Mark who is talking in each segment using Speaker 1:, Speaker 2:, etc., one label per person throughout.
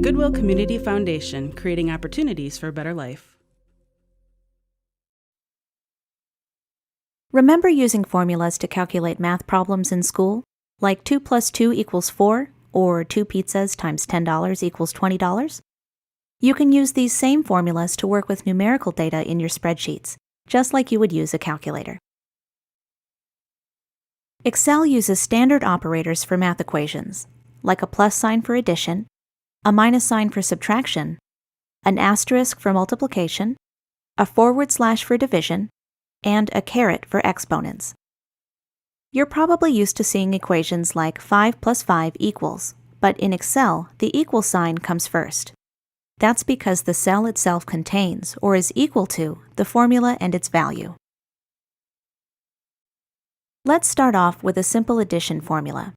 Speaker 1: Goodwill Community Foundation, creating opportunities for a better life.
Speaker 2: Remember using formulas to calculate math problems in school, like 2 plus 2 equals 4, or 2 pizzas times $10 equals $20? You can use these same formulas to work with numerical data in your spreadsheets, just like you would use a calculator. Excel uses standard operators for math equations, like a plus sign for addition, a minus sign for subtraction, an asterisk for multiplication, a forward slash for division, and a caret for exponents. You're probably used to seeing equations like 5 plus 5 equals, but in Excel, the equal sign comes first. That's because the cell itself contains, or is equal to, the formula and its value. Let's start off with a simple addition formula.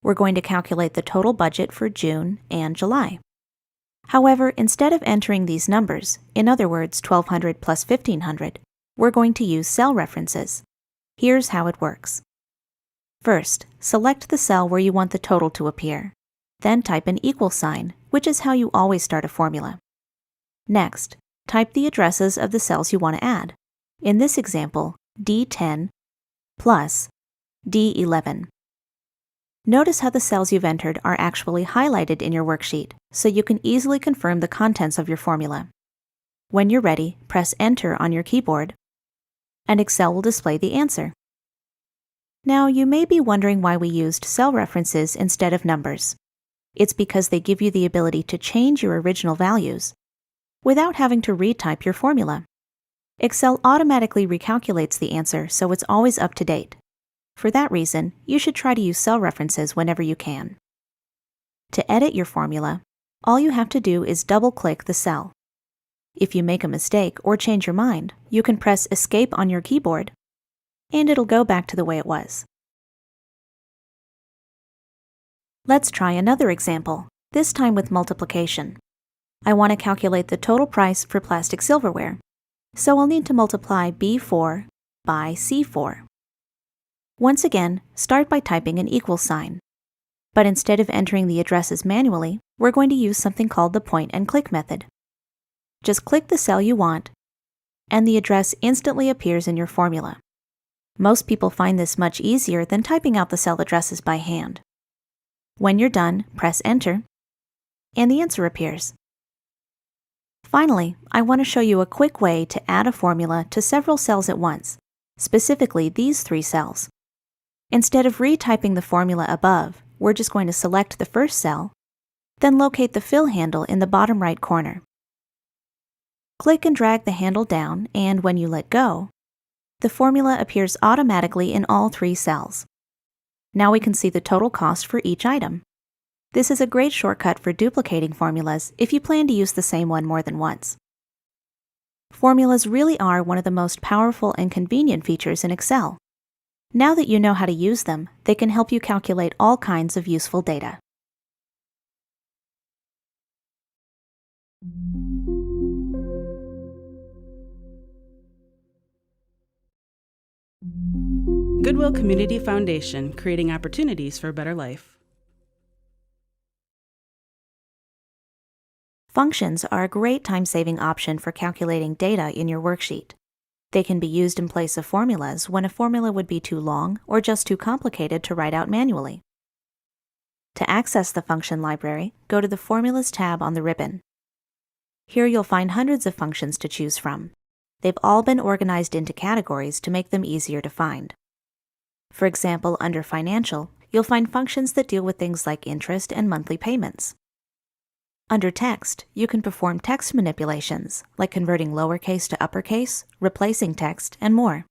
Speaker 2: We're going to calculate the total budget for June and July. However, instead of entering these numbers, in other words, 1,200 plus 1,500, we're going to use cell references. Here's how it works. First, select the cell where you want the total to appear. Then type an equal sign, which is how you always start a formula. Next, type the addresses of the cells you want to add. In this example, D10 plus D11. Notice how the cells you've entered are actually highlighted in your worksheet, so you can easily confirm the contents of your formula. When you're ready, press Enter on your keyboard, and Excel will display the answer. Now, you may be wondering why we used cell references instead of numbers. It's because they give you the ability to change your original values without having to retype your formula. Excel automatically recalculates the answer, so it's always up to date. For that reason, you should try to use cell references whenever you can. To edit your formula, all you have to do is double-click the cell. If you make a mistake or change your mind, you can press Escape on your keyboard, and it'll go back to the way it was. Let's try another example, this time with multiplication. I want to calculate the total price for plastic silverware, so I'll need to multiply B4 by C4. Once again, start by typing an equal sign. But instead of entering the addresses manually, we're going to use something called the point and click method. Just click the cell you want, and the address instantly appears in your formula. Most people find this much easier than typing out the cell addresses by hand. When you're done, press Enter, and the answer appears. Finally, I want to show you a quick way to add a formula to several cells at once, specifically these 3 cells. Instead of retyping the formula above, we're just going to select the first cell, then locate the fill handle in the bottom right corner. Click and drag the handle down, and when you let go, the formula appears automatically in all 3 cells. Now we can see the total cost for each item. This is a great shortcut for duplicating formulas if you plan to use the same one more than once. Formulas really are one of the most powerful and convenient features in Excel. Now that you know how to use them, they can help you calculate all kinds of useful data.
Speaker 1: Goodwill Community Foundation, creating opportunities for a better life.
Speaker 2: Functions are a great time-saving option for calculating data in your worksheet. They can be used in place of formulas when a formula would be too long or just too complicated to write out manually. To access the function library, go to the Formulas tab on the ribbon. Here you'll find hundreds of functions to choose from. They've all been organized into categories to make them easier to find. For example, under Financial, you'll find functions that deal with things like interest and monthly payments. Under Text, you can perform text manipulations, like converting lowercase to uppercase, replacing text, and more.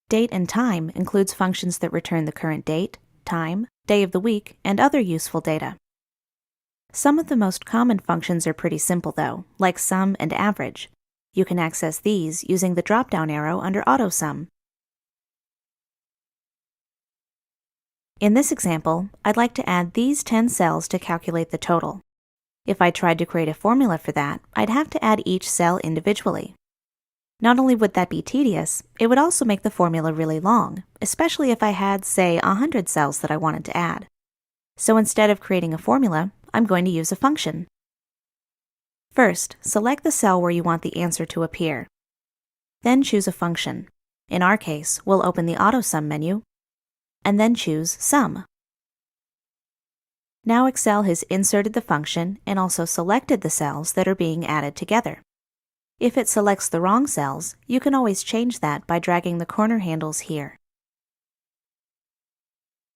Speaker 2: Date and Time includes functions that return the current date, time, day of the week, and other useful data. Some of the most common functions are pretty simple though, like Sum and Average. You can access these using the drop-down arrow under AutoSum. In this example, I'd like to add these 10 cells to calculate the total. If I tried to create a formula for that, I'd have to add each cell individually. Not only would that be tedious, it would also make the formula really long, especially if I had, say, 100 cells that I wanted to add. So instead of creating a formula, I'm going to use a function. First, select the cell where you want the answer to appear. Then choose a function. In our case, we'll open the AutoSum menu, and then choose Sum. Now Excel has inserted the function and also selected the cells that are being added together. If it selects the wrong cells, you can always change that by dragging the corner handles here.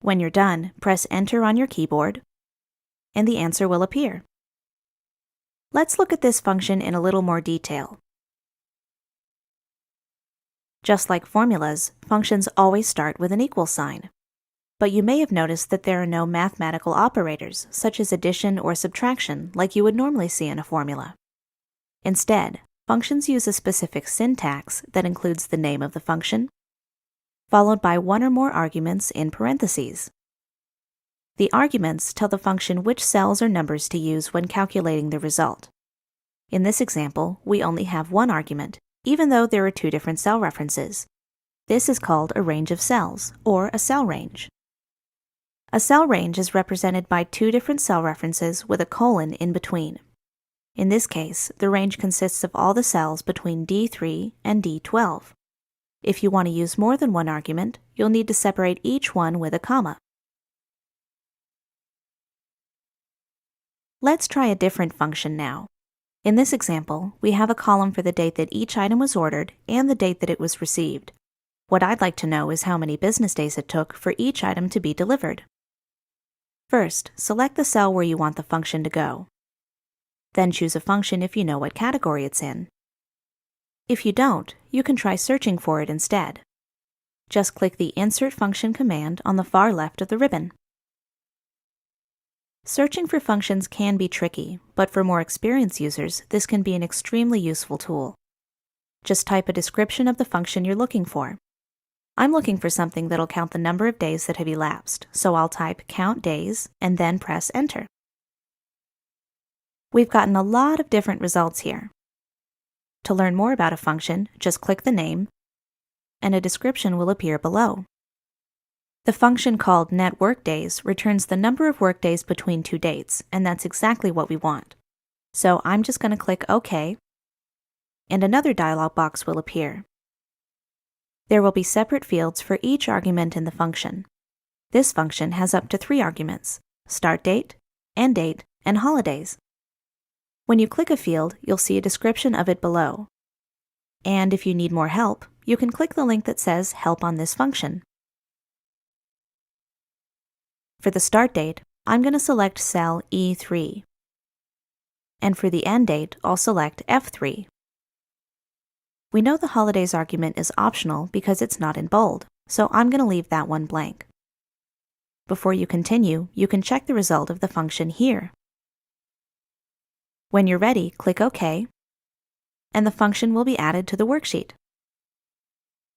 Speaker 2: When you're done, press Enter on your keyboard, and the answer will appear. Let's look at this function in a little more detail. Just like formulas, functions always start with an equal sign. But you may have noticed that there are no mathematical operators, such as addition or subtraction, like you would normally see in a formula. Instead, functions use a specific syntax that includes the name of the function, followed by one or more arguments in parentheses. The arguments tell the function which cells or numbers to use when calculating the result. In this example, we only have one argument, even though there are two different cell references. This is called a range of cells, or a cell range. A cell range is represented by two different cell references with a colon in between. In this case, the range consists of all the cells between D3 and D12. If you want to use more than one argument, you'll need to separate each one with a comma. Let's try a different function now. In this example, we have a column for the date that each item was ordered and the date that it was received. What I'd like to know is how many business days it took for each item to be delivered. First, select the cell where you want the function to go. Then choose a function if you know what category it's in. If you don't, you can try searching for it instead. Just click the Insert Function command on the far left of the ribbon. Searching for functions can be tricky, but for more experienced users, this can be an extremely useful tool. Just type a description of the function you're looking for. I'm looking for something that'll count the number of days that have elapsed, so I'll type count days and then press Enter. We've gotten a lot of different results here. To learn more about a function, just click the name, and a description will appear below. The function called netWorkdays returns the number of workdays between two dates, and that's exactly what we want. So I'm just going to click OK, and another dialog box will appear. There will be separate fields for each argument in the function. This function has up to 3 arguments: start date, end date, and holidays. When you click a field, you'll see a description of it below. And if you need more help, you can click the link that says Help on this function. For the start date, I'm going to select cell E3. And for the end date, I'll select F3. We know the holidays argument is optional because it's not in bold, so I'm going to leave that one blank. Before you continue, you can check the result of the function here. When you're ready, click OK, and the function will be added to the worksheet.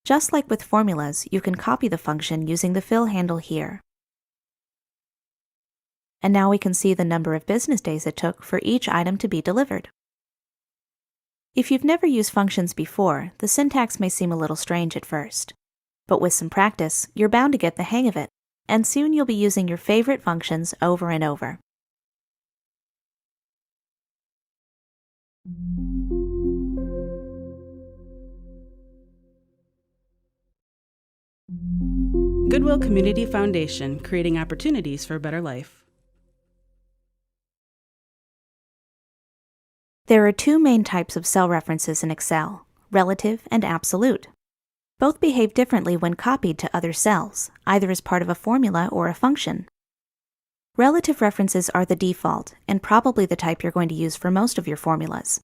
Speaker 2: Just like with formulas, you can copy the function using the fill handle here. And now we can see the number of business days it took for each item to be delivered. If you've never used functions before, the syntax may seem a little strange at first. But with some practice, you're bound to get the hang of it, and soon you'll be using your favorite functions over and over.
Speaker 1: Goodwill Community Foundation, creating opportunities for a better life.
Speaker 2: There are 2 main types of cell references in Excel, relative and absolute. Both behave differently when copied to other cells, either as part of a formula or a function. Relative references are the default, and probably the type you're going to use for most of your formulas.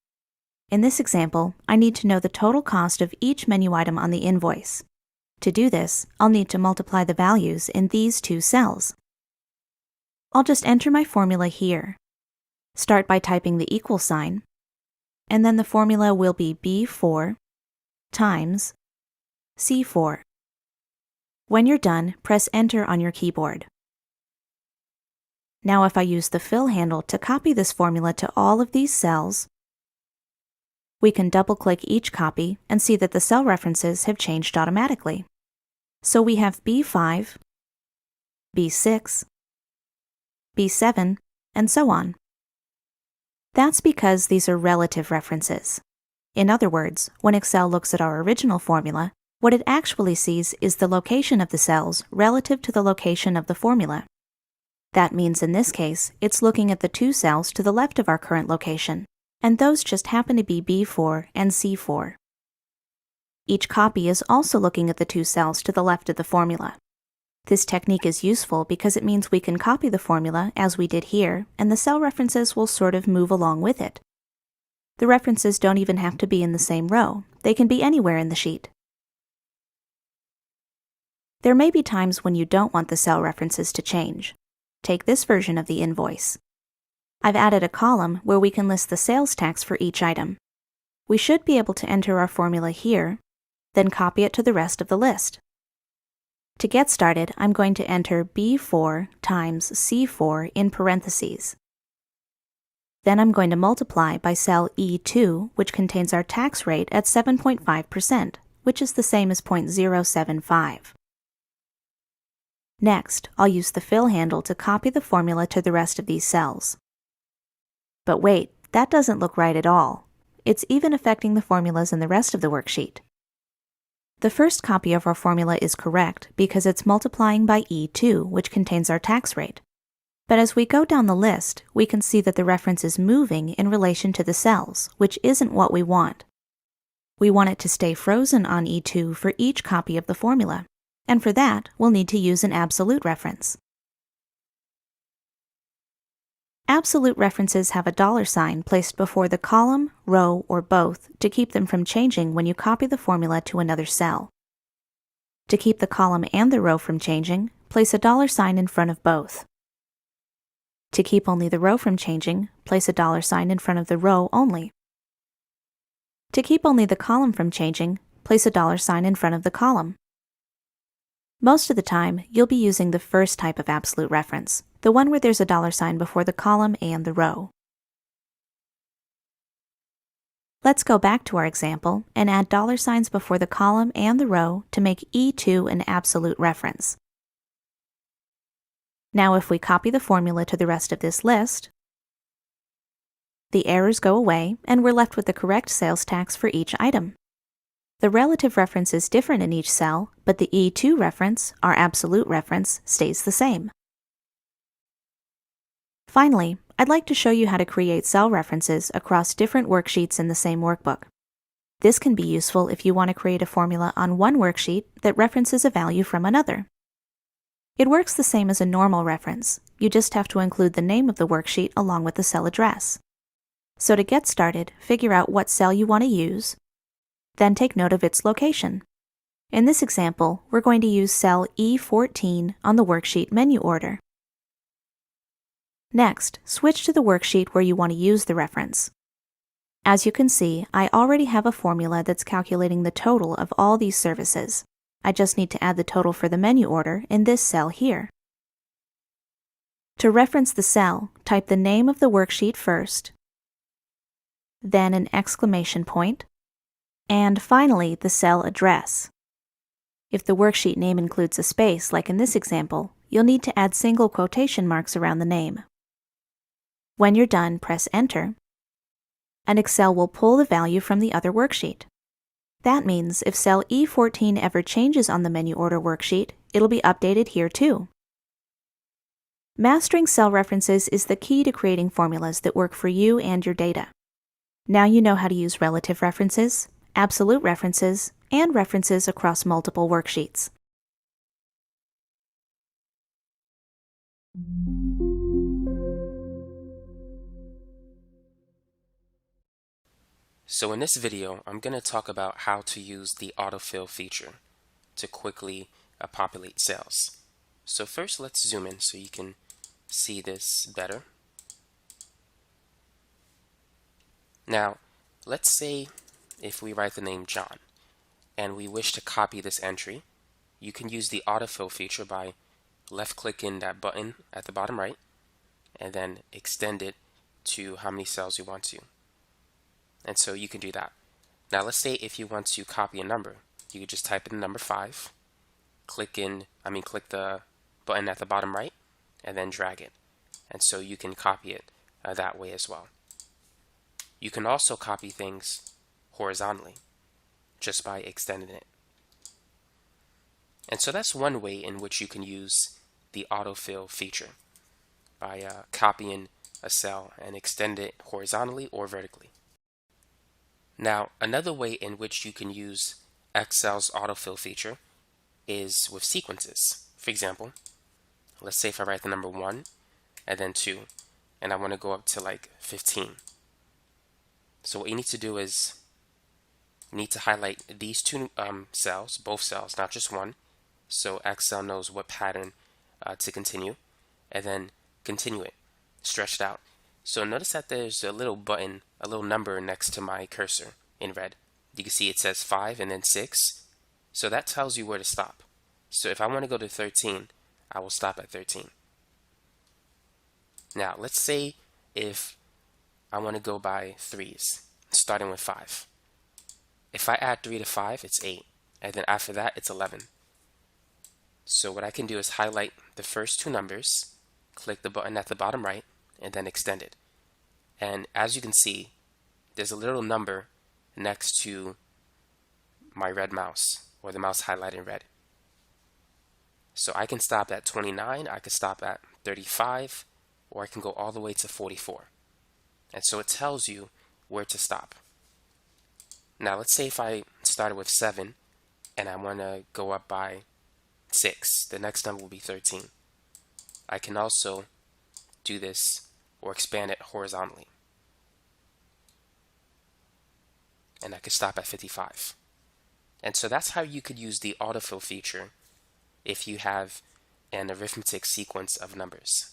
Speaker 2: In this example, I need to know the total cost of each menu item on the invoice. To do this, I'll need to multiply the values in these 2 cells. I'll just enter my formula here. Start by typing the equal sign, and then the formula will be B4 times C4. When you're done, press Enter on your keyboard. Now if I use the fill handle to copy this formula to all of these cells, we can double-click each copy and see that the cell references have changed automatically. So we have B5, B6, B7, and so on. That's because these are relative references. In other words, when Excel looks at our original formula, what it actually sees is the location of the cells relative to the location of the formula. That means in this case, it's looking at the two cells to the left of our current location, and those just happen to be B4 and C4. Each copy is also looking at the two cells to the left of the formula. This technique is useful because it means we can copy the formula as we did here, and the cell references will sort of move along with it. The references don't even have to be in the same row. They can be anywhere in the sheet. There may be times when you don't want the cell references to change. Take this version of the invoice. I've added a column where we can list the sales tax for each item. We should be able to enter our formula here, then copy it to the rest of the list. To get started, I'm going to enter B4 times C4 in parentheses. Then I'm going to multiply by cell E2, which contains our tax rate at 7.5%, which is the same as 0.075. Next, I'll use the fill handle to copy the formula to the rest of these cells. But wait, that doesn't look right at all. It's even affecting the formulas in the rest of the worksheet. The first copy of our formula is correct because it's multiplying by E2, which contains our tax rate. But as we go down the list, we can see that the reference is moving in relation to the cells, which isn't what we want. We want it to stay frozen on E2 for each copy of the formula, and for that, we'll need to use an absolute reference. Absolute references have a $sign placed before the column, row, or both to keep them from changing when you copy the formula to another cell. To keep the column and the row from changing, place a $sign in front of both. To keep only the row from changing, place a $sign in front of the row only. To keep only the column from changing, place a $sign in front of the column. Most of the time, you'll be using the first type of absolute reference, the one where there's a $sign before the column and the row. Let's go back to our example and add $signs before the column and the row to make E2 an absolute reference. Now if we copy the formula to the rest of this list, the errors go away and we're left with the correct sales tax for each item. The relative reference is different in each cell, but the E2 reference, our absolute reference, stays the same. Finally, I'd like to show you how to create cell references across different worksheets in the same workbook. This can be useful if you want to create a formula on one worksheet that references a value from another. It works the same as a normal reference. You just have to include the name of the worksheet along with the cell address. So to get started, figure out what cell you want to use, then take note of its location. In this example, we're going to use cell E14 on the worksheet menu order. Next, switch to the worksheet where you want to use the reference. As you can see, I already have a formula that's calculating the total of all these services. I just need to add the total for the menu order in this cell here. To reference the cell, type the name of the worksheet first, then an exclamation point, and finally the cell address. If the worksheet name includes a space, like in this example, you'll need to add single quotation marks around the name. When you're done, press Enter, and Excel will pull the value from the other worksheet. That means if cell E14 ever changes on the menu order worksheet, it'll be updated here too. Mastering cell references is the key to creating formulas that work for you and your data. Now you know how to use relative references, absolute references, and references across multiple worksheets.
Speaker 3: So in this video, I'm going to talk about how to use the Autofill feature to quickly populate cells. So first, let's zoom in so you can see this better. Now, let's say if we write the name John and we wish to copy this entry, you can use the Autofill feature by left-clicking that button at the bottom right and then extend it to how many cells you want to. And so you can do that. Now let's say if you want to copy a number, you could just type in number 5, click the button at the bottom right, and then drag it. and so you can copy it that way as well. You can also copy things horizontally just by extending it. And so that's one way in which you can use the autofill feature, by copying a cell and extend it horizontally or vertically. Now, another way in which you can use Excel's autofill feature is with sequences. For example, let's say if I write the number 1 and then 2, and I want to go up to like 15. So what you need to do is you need to highlight these two cells, both cells, not just one, so Excel knows what pattern to continue, and then continue it, stretched out. So notice that there's a little button, a little number next to my cursor in red. You can see it says 5 and then 6. So that tells you where to stop. So if I want to go to 13, I will stop at 13. Now let's say if I want to go by threes, starting with 5. If I add 3 to 5, it's 8. And then after that, it's 11. So what I can do is highlight the first two numbers, click the button at the bottom right, and then extend it. And as you can see, there's a little number next to my red mouse, or the mouse highlighted in red. So I can stop at 29, I can stop at 35, or I can go all the way to 44. And so it tells you where to stop. Now let's say if I started with 7 and I want to go up by 6, the next number will be 13. I can also do this or expand it horizontally. And I could stop at 55. And so that's how you could use the autofill feature if you have an arithmetic sequence of numbers.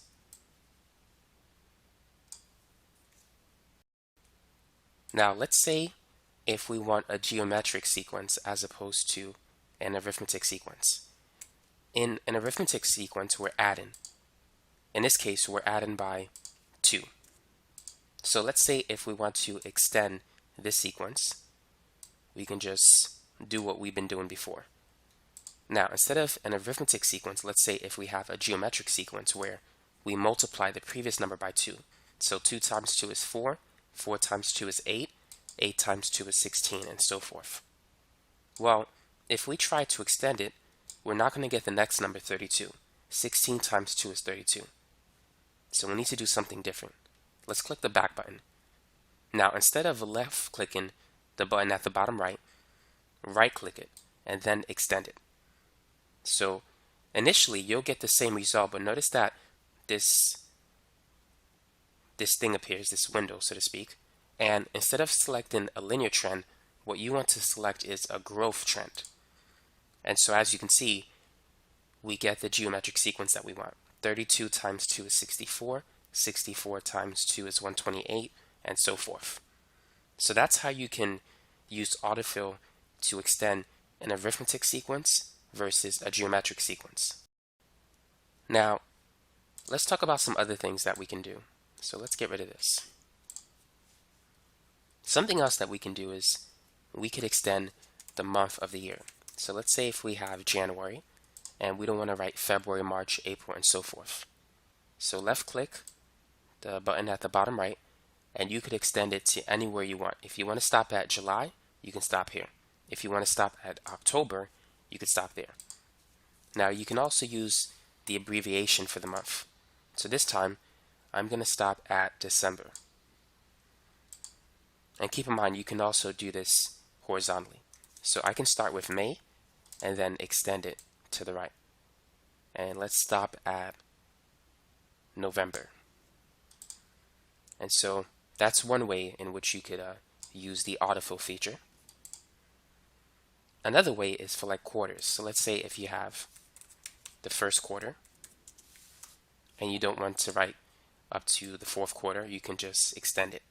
Speaker 3: Now let's say if we want a geometric sequence as opposed to an arithmetic sequence. In an arithmetic sequence, we're adding. In this case, we're adding by 2. So let's say if we want to extend this sequence, we can just do what we've been doing before. Now, instead of an arithmetic sequence, let's say if we have a geometric sequence where we multiply the previous number by 2. So 2 times 2 is 4, 4 times 2 is 8, 8 times 2 is 16, and so forth. Well, if we try to extend it, we're not going to get the next number 32. 16 times 2 is 32. So we need to do something different. Let's click the back button. Now, instead of left clicking the button at the bottom right, right click it and then extend it. So initially you'll get the same result, but notice that this thing appears, this window so to speak, and instead of selecting a linear trend, what you want to select is a growth trend. And so as you can see, we get the geometric sequence that we want. 32 times 2 is 64, 64 times 2 is 128, and so forth. So that's how you can use autofill to extend an arithmetic sequence versus a geometric sequence. Now, let's talk about some other things that we can do. So let's get rid of this. Something else that we can do is we could extend the month of the year. So let's say if we have January and we don't want to write February, March, April, and so forth. So left click the button at the bottom right and you could extend it to anywhere you want. If you want to stop at July, you can stop here. If you want to stop at October, you could stop there. Now you can also use the abbreviation for the month. So this time I'm going to stop at December. And keep in mind you can also do this horizontally. So I can start with May and then extend it to the right. And let's stop at November. And so that's one way in which you could use the autofill feature. Another way is for like quarters. So let's say if you have the first quarter and you don't want to write up to the fourth quarter, you can just extend it.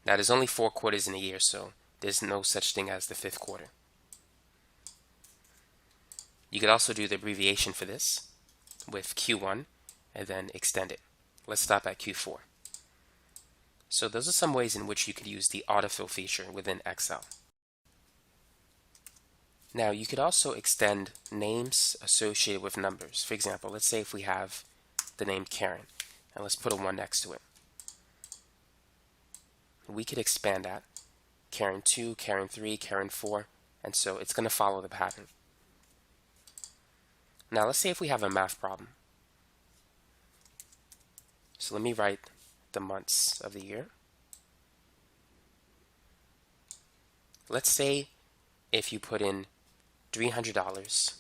Speaker 3: Now there's only 4 quarters in a year, so there's no such thing as the 5th quarter. You could also do the abbreviation for this with Q1 and then extend it. Let's stop at Q4. So those are some ways in which you could use the autofill feature within Excel. Now you could also extend names associated with numbers. For example, let's say if we have the name Karen, and let's put a 1 next to it. We could expand that. Karen 2, Karen 3, Karen 4, and so it's going to follow the pattern. Now let's say if we have a math problem. So let me write the months of the year. Let's say if you put in $300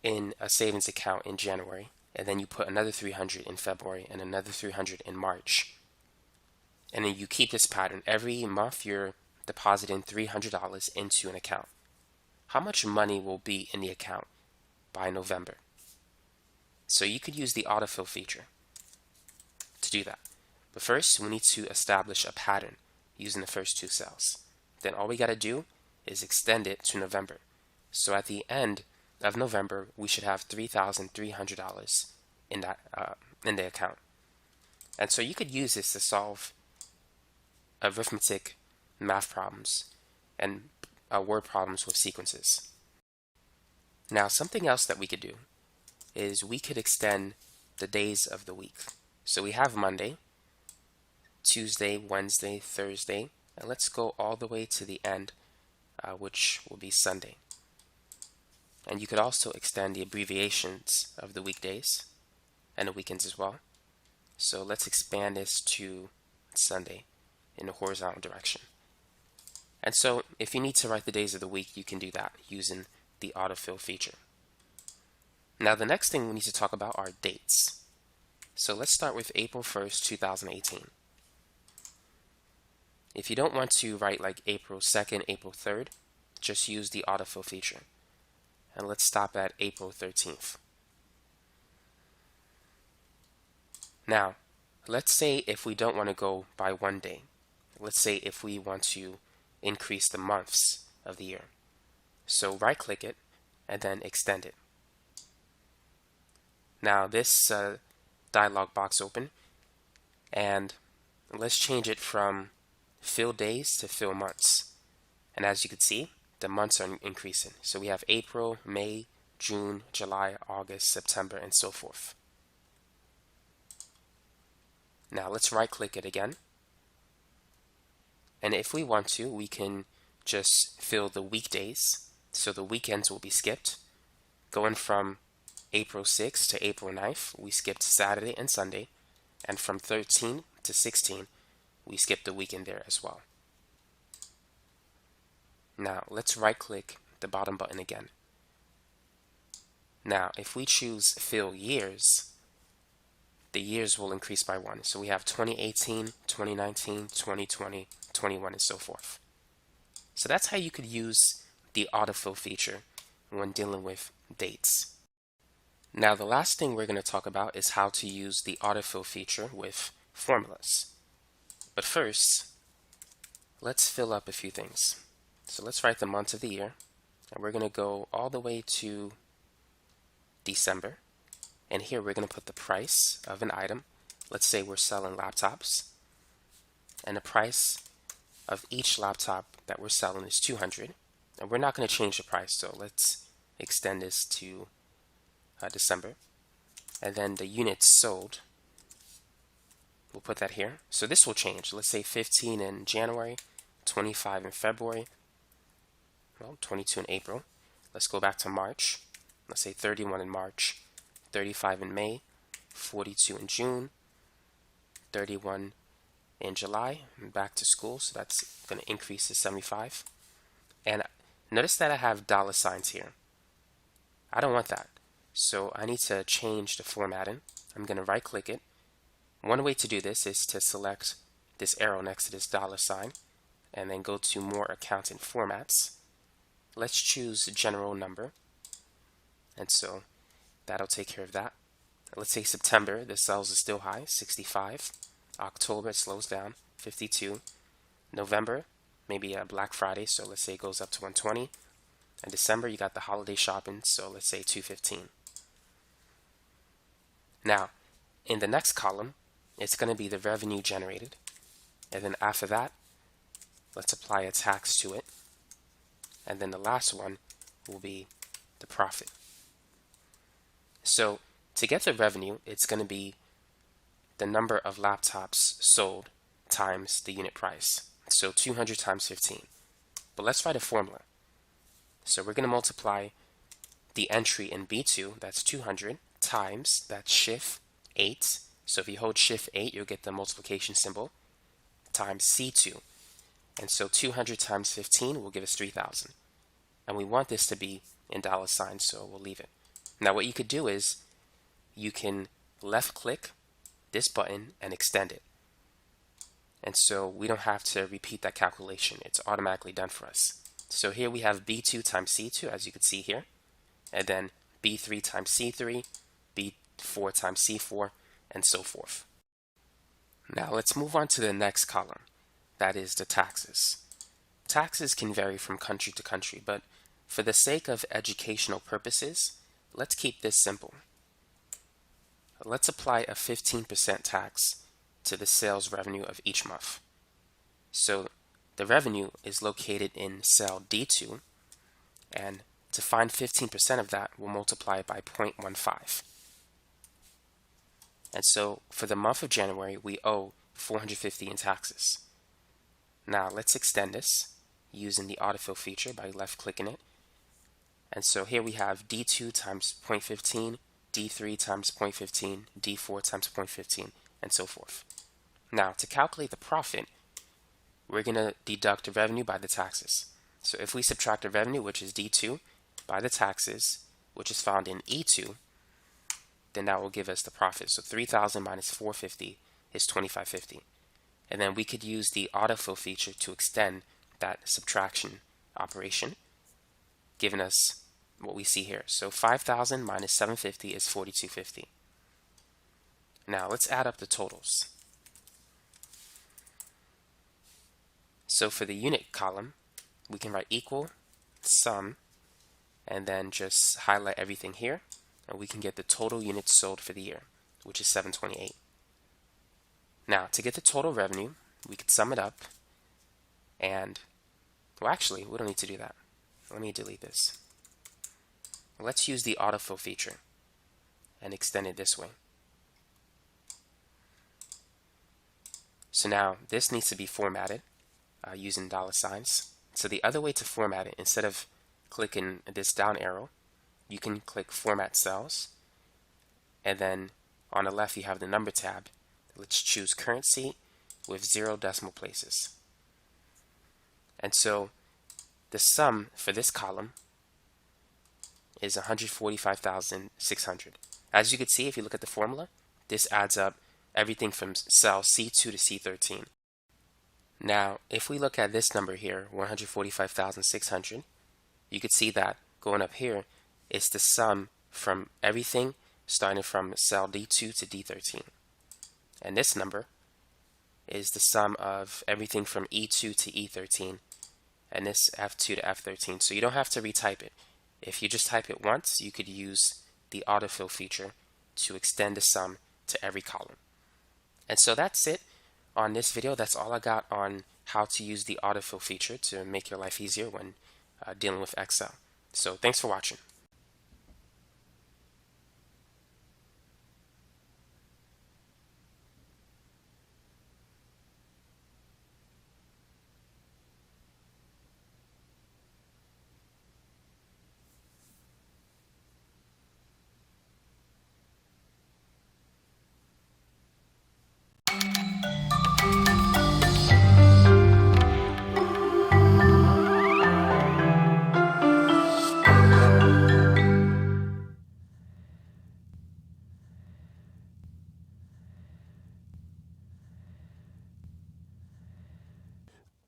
Speaker 3: in a savings account in January, and then you put another $300 in February and another $300 in March, and then you keep this pattern. Every month you're depositing $300 into an account. How much money will be in the account by November? So you could use the autofill feature to do that. But first, we need to establish a pattern using the first 2 cells. Then all we got to do is extend it to November. So at the end of November, we should have $3,300 in the account. And so you could use this to solve arithmetic math problems and word problems with sequences. Now, something else that we could do is we could extend the days of the week. So we have Monday, Tuesday, Wednesday, Thursday, and let's go all the way to the end, which will be Sunday. And you could also extend the abbreviations of the weekdays and the weekends as well. So let's expand this to Sunday in the horizontal direction. And so if you need to write the days of the week, you can do that using the autofill feature. Now the next thing we need to talk about are dates. So let's start with April 1st, 2018. If you don't want to write like April 2nd, April 3rd, just use the autofill feature. And let's stop at April 13th. Now, let's say if we don't want to go by one day. Let's say if we want to increase the months of the year. So right-click it and then extend it. Now this dialog box open, and let's change it from fill days to fill months. And as you can see, the months are increasing. So we have April, May, June, July, August, September, and so forth. Now let's right-click it again. And if we want to, we can just fill the weekdays. So the weekends will be skipped. Going from April 6th to April 9th, we skipped Saturday and Sunday. And from 13 to 16, we skipped the weekend there as well. Now let's right-click the bottom button again. Now if we choose fill years, the years will increase by 1. So we have 2018, 2019, 2020, 21, and so forth. So that's how you could use the autofill feature when dealing with dates. Now the last thing we're going to talk about is how to use the autofill feature with formulas. But first, let's fill up a few things. So let's write the months of the year, and we're going to go all the way to December. And here we're going to put the price of an item. Let's say we're selling laptops, and the price of each laptop that we're selling is 200. And we're not going to change the price, so let's extend this to December. And then the units sold, we'll put that here. So this will change. Let's say 15 in January, 25 in February, well, 22 in April. Let's go back to March. Let's say 31 in March, 35 in May, 42 in June, 31 in July, and back to school, so that's going to increase to 75. And notice that I have dollar signs here. I don't want that, so I need to change the formatting. I'm going to right click it. One way to do this is to select this arrow next to this dollar sign and then go to more accounting formats. Let's choose general number, and so that'll take care of that. Let's say September, the sales is still high, 65. October, it slows down, 52. November, maybe a Black Friday, so let's say it goes up to 120. And December, you got the holiday shopping, so let's say 215. Now, in the next column, it's going to be the revenue generated. And then after that, let's apply a tax to it. And then the last one will be the profit. So to get the revenue, it's going to be the number of laptops sold times the unit price. So 200 times 15. But let's write a formula. So we're going to multiply the entry in B2, that's 200, times, that's shift 8. So if you hold shift 8, you'll get the multiplication symbol, times C2. And so 200 times 15 will give us 3,000. And we want this to be in dollar signs, so we'll leave it. Now what you could do is you can left click this button and extend it. And so we don't have to repeat that calculation. It's automatically done for us. So here we have B2 times C2, as you can see here. And then B3 times C3, B4 times C4, and so forth. Now let's move on to the next column. That is the taxes. Taxes can vary from country to country, but for the sake of educational purposes, let's keep this simple. Let's apply a 15% tax to the sales revenue of each month. So the revenue is located in cell D2, and to find 15% of that, we'll multiply it by 0.15. And so for the month of January, we owe $450 in taxes. Now let's extend this using the Autofill feature by left-clicking it. And so here we have D2 times 0.15, D3 times 0.15, D4 times 0.15, and so forth. Now to calculate the profit, we're going to deduct the revenue by the taxes. So if we subtract the revenue, which is D2, by the taxes, which is found in E2, then that will give us the profit. So 3,000 minus 450 is 2,550. And then we could use the autofill feature to extend that subtraction operation, giving us what we see here. So 5,000 minus 750 is 4,250. Now let's add up the totals. So for the unit column, we can write equal sum and then just highlight everything here, and we can get the total units sold for the year, which is 728. Now to get the total revenue, we could sum it up, and well, actually we don't need to do that. Let me delete this. Let's use the autofill feature and extend it this way. So now this needs to be formatted using dollar signs. So the other way to format it, instead of clicking this down arrow, you can click Format Cells, and then on the left you have the Number tab. Let's choose Currency with 0 decimal places. And so the sum for this column is 145,600. As you can see, if you look at the formula, this adds up everything from cell C2 to C13. Now, if we look at this number here, 145,600, you could see that going up here is the sum from everything starting from cell D2 to D13. And this number is the sum of everything from E2 to E13, and this F2 to F13. So you don't have to retype it. If you just type it once, you could use the autofill feature to extend the sum to every column. And so that's it on this video. That's all I got on how to use the autofill feature to make your life easier when dealing with Excel. So thanks for watching.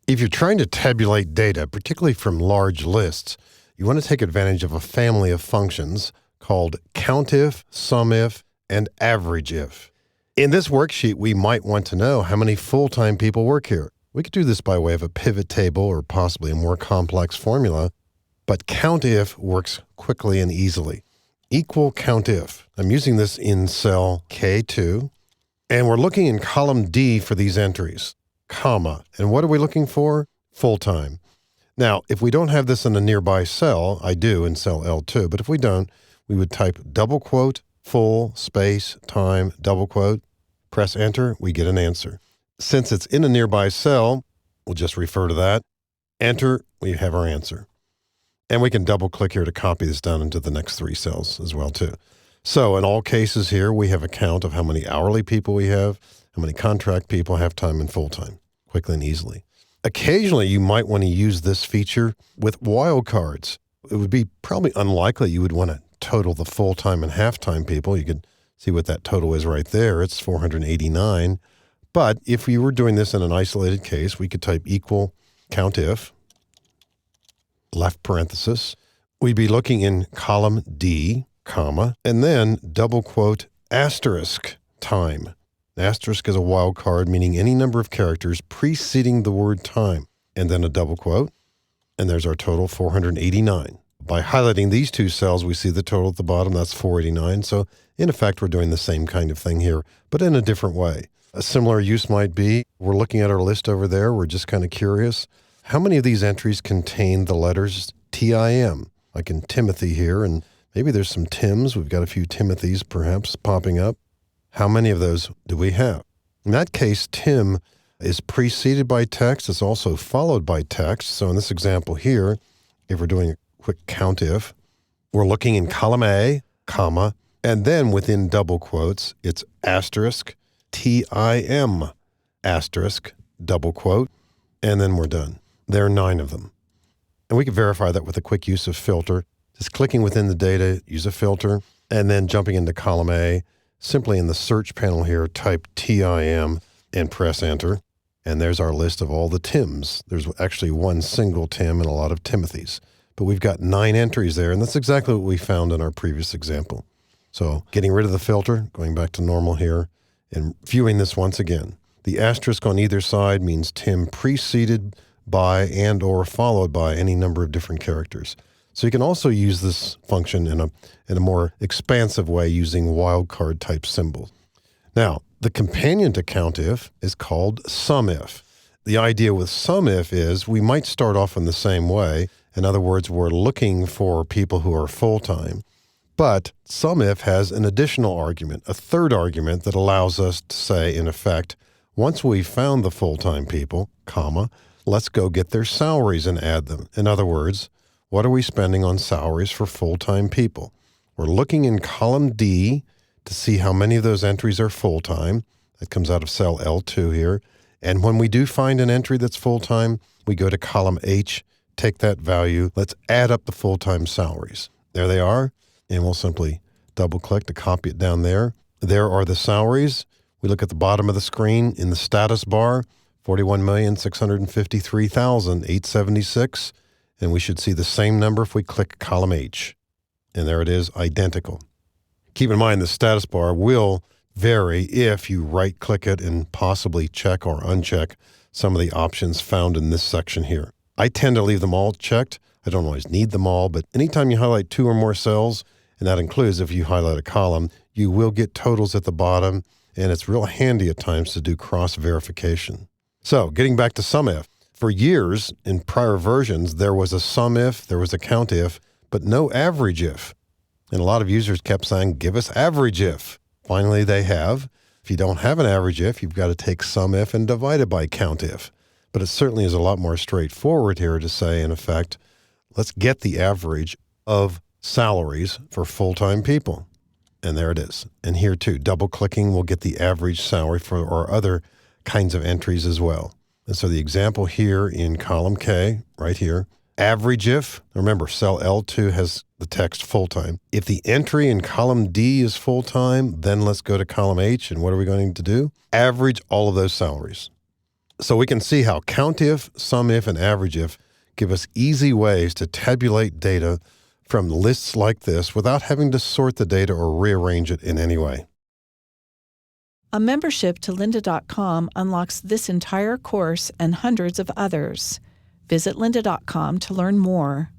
Speaker 4: If you're trying to tabulate data, particularly from large lists, you want to take advantage of a family of functions called Countif, Sumif, and Averageif. In this worksheet, we might want to know how many full-time people work here. We could do this by way of a pivot table or possibly a more complex formula, but Countif works quickly and easily. Equal Countif. I'm using this in cell K2, and we're looking in column D for these entries. Comma. And what are we looking for? Full-time. Now, if we don't have this in a nearby cell, I do in cell L2, but if we don't, we would type double quote full, space, time, double quote. Press enter, we get an answer. Since it's in a nearby cell, we'll just refer to that. Enter, we have our answer. And we can double click here to copy this down into the next 3 cells as well too. So in all cases here, we have a count of how many hourly people we have, how many contract people, half-time and full-time, quickly and easily. Occasionally, you might want to use this feature with wildcards. It would be probably unlikely you would want to total the full-time and half-time people. You can see what that total is right there. It's 489. But if we were doing this in an isolated case, we could type equal Countif, left parenthesis. We'd be looking in column D, comma, and then double quote asterisk time. Asterisk is a wildcard, meaning any number of characters preceding the word time, and then a double quote, and there's our total, 489. By highlighting these 2 cells, we see the total at the bottom, that's 489. So in effect, we're doing the same kind of thing here, but in a different way. A similar use might be, we're looking at our list over there, we're just kind of curious, how many of these entries contain the letters TIM, like in Timothy here, and maybe there's some Tims, we've got a few Timothys perhaps popping up. How many of those do we have? In that case, Tim is preceded by text. It's also followed by text. So in this example here, if we're doing a quick Countif, we're looking in column A, comma, and then within double quotes, it's asterisk, TIM, asterisk, double quote, and then we're done. There are 9 of them. And we can verify that with a quick use of filter. Just clicking within the data, use a filter, and then jumping into column A, simply in the search panel here, type TIM and press enter. And there's our list of all the Tims. There's actually 1 single Tim and a lot of Timothys. But we've got 9 entries there, and that's exactly what we found in our previous example. So getting rid of the filter, going back to normal here, and viewing this once again. The asterisk on either side means Tim preceded by and or followed by any number of different characters. So you can also use this function in a more expansive way using wildcard type symbols. Now, the companion to Countif is called Sumif. The idea with Sumif is we might start off in the same way. In other words, we're looking for people who are full-time. But Sumif has an additional argument, a third argument that allows us to say, in effect, once we've found the full-time people, comma, let's go get their salaries and add them. In other words, what are we spending on salaries for full-time people? We're looking in column D to see how many of those entries are full-time. That comes out of cell L2 here. And when we do find an entry that's full-time, we go to column H, take that value, let's add up the full-time salaries. There they are, and we'll simply double-click to copy it down there. There are the salaries. We look at the bottom of the screen in the status bar, 41,653,876, and we should see the same number if we click column H. And there it is, identical. Keep in mind the status bar will vary if you right-click it and possibly check or uncheck some of the options found in this section here. I tend to leave them all checked. I don't always need them all, but anytime you highlight 2 or more cells, and that includes if you highlight a column, you will get totals at the bottom, and it's real handy at times to do cross-verification. So getting back to Sumif, for years in prior versions, there was a Sumif, there was a Countif, but no Averageif. And a lot of users kept saying, give us Averageif. Finally, they have. If you don't have an Averageif, you've got to take Sumif and divide it by Countif. But it certainly is a lot more straightforward here to say, in effect, let's get the average of salaries for full-time people. And there it is. And here too, double-clicking will get the average salary for our other kinds of entries as well. And so the example here in column K, right here, Averageif, remember cell L2 has the text full-time. If the entry in column D is full-time, then let's go to column H, and what are we going to do? Average all of those salaries. So we can see how Countif, Sumif, and Averageif give us easy ways to tabulate data from lists like this without having to sort the data or rearrange it in any way.
Speaker 5: A membership to lynda.com unlocks this entire course and hundreds of others. Visit lynda.com to learn more.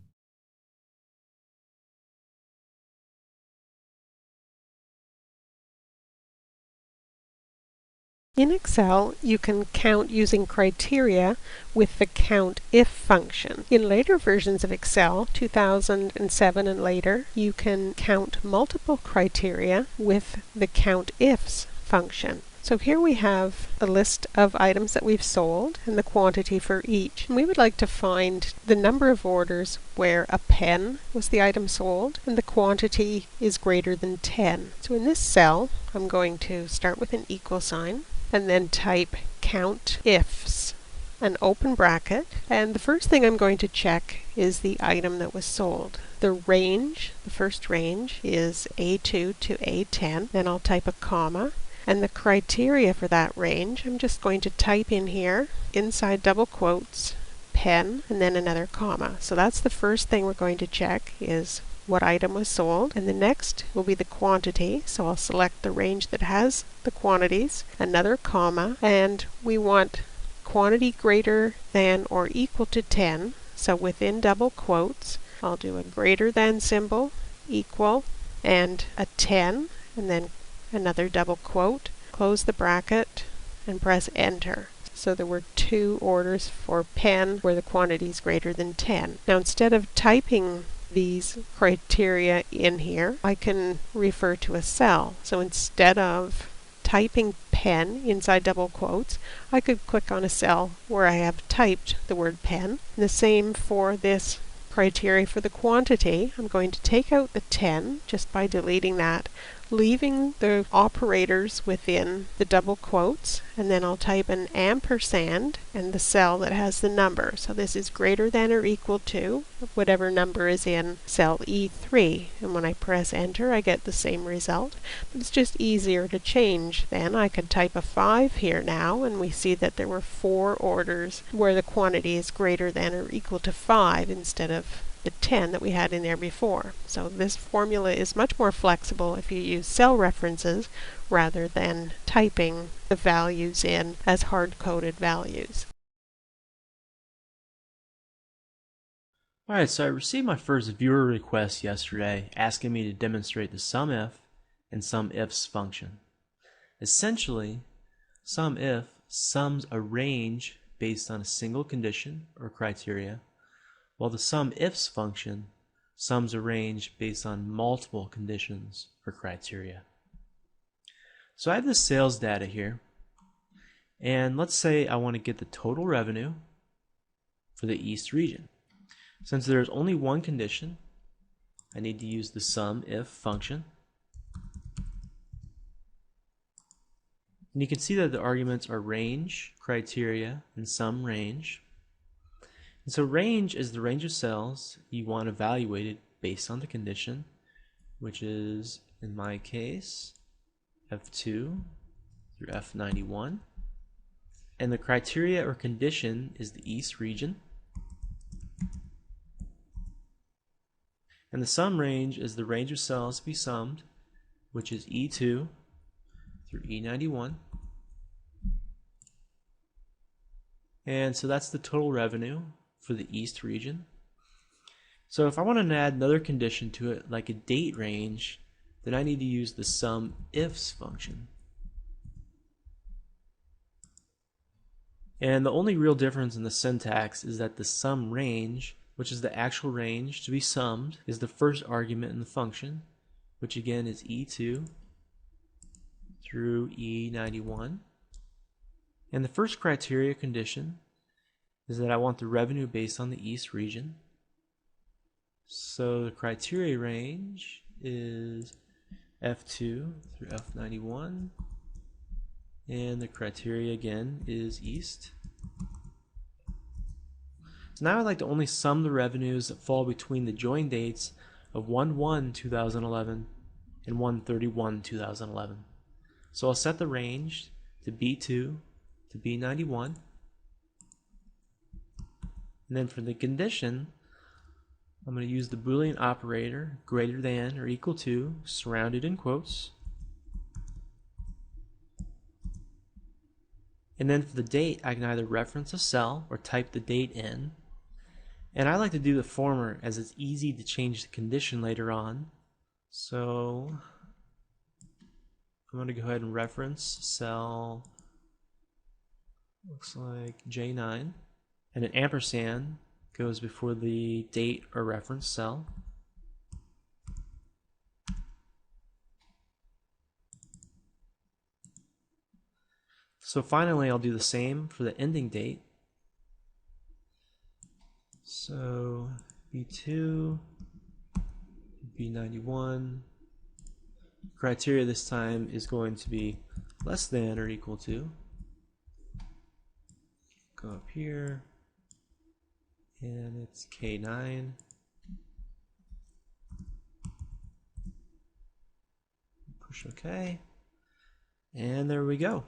Speaker 6: In Excel, you can count using criteria with the Countif function. In later versions of Excel, 2007 and later, you can count multiple criteria with the Countifs function. So here we have a list of items that we've sold and the quantity for each. And we would like to find the number of orders where a pen was the item sold and the quantity is greater than 10. So in this cell, I'm going to start with an equal sign and then type Countifs, an open bracket, and the first thing I'm going to check is the item that was sold. The range, the first range, is A2 to A10, then I'll type a comma, and the criteria for that range, I'm just going to type in here, inside double quotes, pen, and then another comma. So that's the first thing we're going to check, is what item was sold, and the next will be the quantity, so I'll select the range that has the quantities, another comma, and we want quantity greater than or equal to 10, so within double quotes I'll do a greater than symbol, equal, and a 10, and then another double quote, close the bracket, and press enter. So there were 2 orders for pen where the quantity is greater than 10. Now instead of typing these criteria in here, I can refer to a cell. So instead of typing pen inside double quotes, I could click on a cell where I have typed the word pen. And the same for this criteria for the quantity. I'm going to take out the 10 just by deleting that, leaving the operators within the double quotes, and then I'll type an ampersand and the cell that has the number. So this is greater than or equal to whatever number is in cell E3, and when I press enter I get the same result, but it's just easier to change. Then I could type a 5 here now, and we see that there were 4 orders where the quantity is greater than or equal to 5 instead of the 10 that we had in there before. So this formula is much more flexible if you use cell references rather than typing the values in as hard-coded values.
Speaker 7: Alright, so I received my first viewer request yesterday asking me to demonstrate the SUMIF and SUMIFs function. Essentially, SUMIF sums a range based on a single condition or criteria, while the SUMIFs function sums a range based on multiple conditions or criteria. So I have this sales data here, and let's say I want to get the total revenue for the East region. Since there's only one condition, I need to use the SUMIF function. And you can see that the arguments are range, criteria, and sum range. And so range is the range of cells you want evaluated based on the condition, which is, in my case, F2 through F91. And the criteria or condition is the East region. And the sum range is the range of cells to be summed, which is E2 through E91. And so that's the total revenue for the East region. So if I want to add another condition to it, like a date range, then I need to use the SUMIFs function. And the only real difference in the syntax is that the sum range, which is the actual range to be summed, is the first argument in the function, which again is E2 through E91. And the first criteria condition is that I want the revenue based on the East region. So the criteria range is F2 through F91, and the criteria again is East. So now I'd like to only sum the revenues that fall between the join dates of 1/1/2011 and 1/31/2011. So I'll set the range to B2 to B91. And then for the condition, I'm going to use the Boolean operator greater than or equal to, surrounded in quotes. And then for the date, I can either reference a cell or type the date in. And I like to do the former as it's easy to change the condition later on. So I'm going to go ahead and reference cell Looks like J9. And an ampersand goes before the date or reference cell. So finally, I'll do the same for the ending date. So B2, B91. Criteria this time is going to be less than or equal to. Go up here, and it's K9. Push OK, and there we go.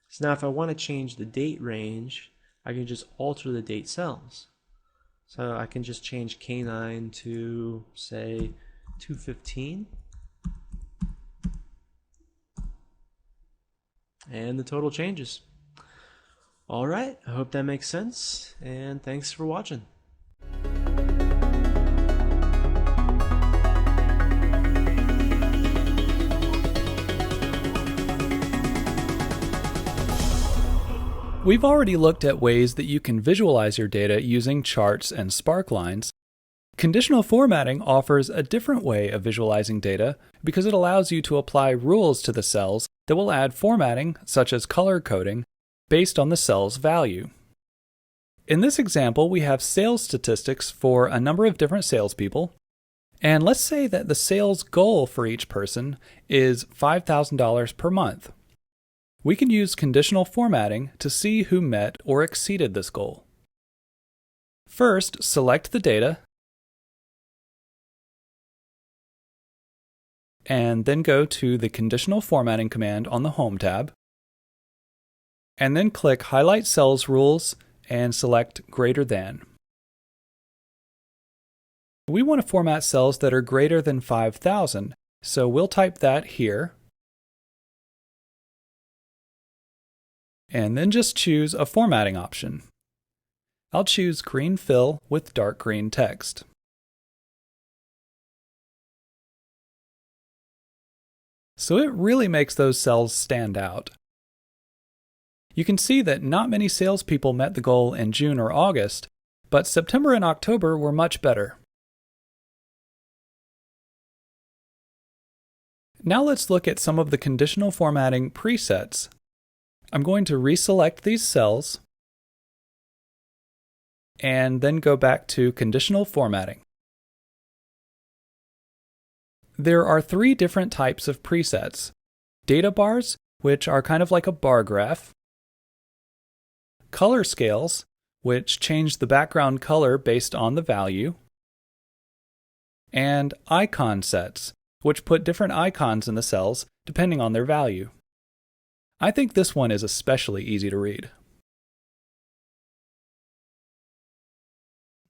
Speaker 7: So now if I want to change the date range, I can just alter the date cells. So I can just change K9 to, say, 215. And the total changes. All right, I hope that makes sense, and thanks for watching.
Speaker 8: We've already looked at ways that you can visualize your data using charts and sparklines. Conditional formatting offers a different way of visualizing data because it allows you to apply rules to the cells that will add formatting, such as color coding, based on the cell's value. In this example, we have sales statistics for a number of different salespeople, and let's say that the sales goal for each person is $5,000 per month. We can use conditional formatting to see who met or exceeded this goal. First, select the data, and then go to the Conditional Formatting command on the Home tab, and then click Highlight Cells Rules and select Greater Than. We want to format cells that are greater than 5,000, so we'll type that here, and then just choose a formatting option. I'll choose green fill with dark green text. So it really makes those cells stand out. You can see that not many salespeople met the goal in June or August, but September and October were much better. Now let's look at some of the conditional formatting presets. I'm going to reselect these cells and then go back to conditional formatting. There are three different types of presets: data bars, which are kind of like a bar graph; color scales, which change the background color based on the value; and icon sets, which put different icons in the cells depending on their value. I think this one is especially easy to read.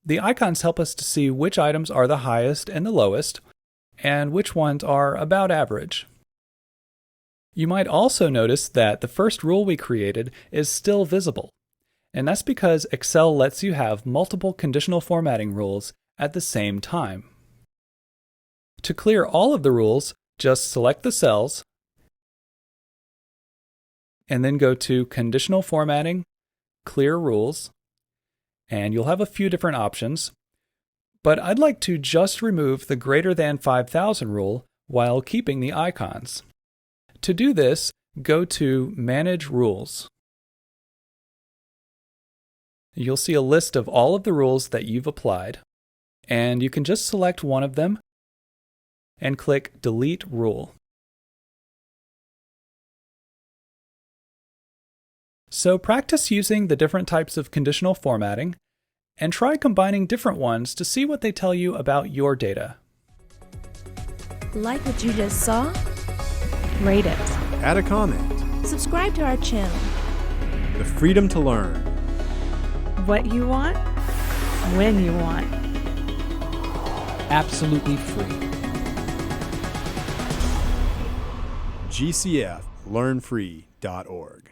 Speaker 8: The icons help us to see which items are the highest and the lowest, and which ones are about average. You might also notice that the first rule we created is still visible, and that's because Excel lets you have multiple conditional formatting rules at the same time. To clear all of the rules, just select the cells, and then go to Conditional Formatting, Clear Rules, and you'll have a few different options. But I'd like to just remove the greater than 5,000 rule while keeping the icons. To do this, go to Manage Rules. You'll see a list of all of the rules that you've applied, and you can just select one of them and click Delete Rule. So practice using the different types of conditional formatting and try combining different ones to see what they tell you about your data.
Speaker 9: Like what you just saw?
Speaker 5: Rate it.
Speaker 10: Add a comment.
Speaker 9: Subscribe to our channel.
Speaker 10: The freedom to learn.
Speaker 5: What you want, when you want.
Speaker 11: Absolutely free.
Speaker 10: GCF LearnFree.org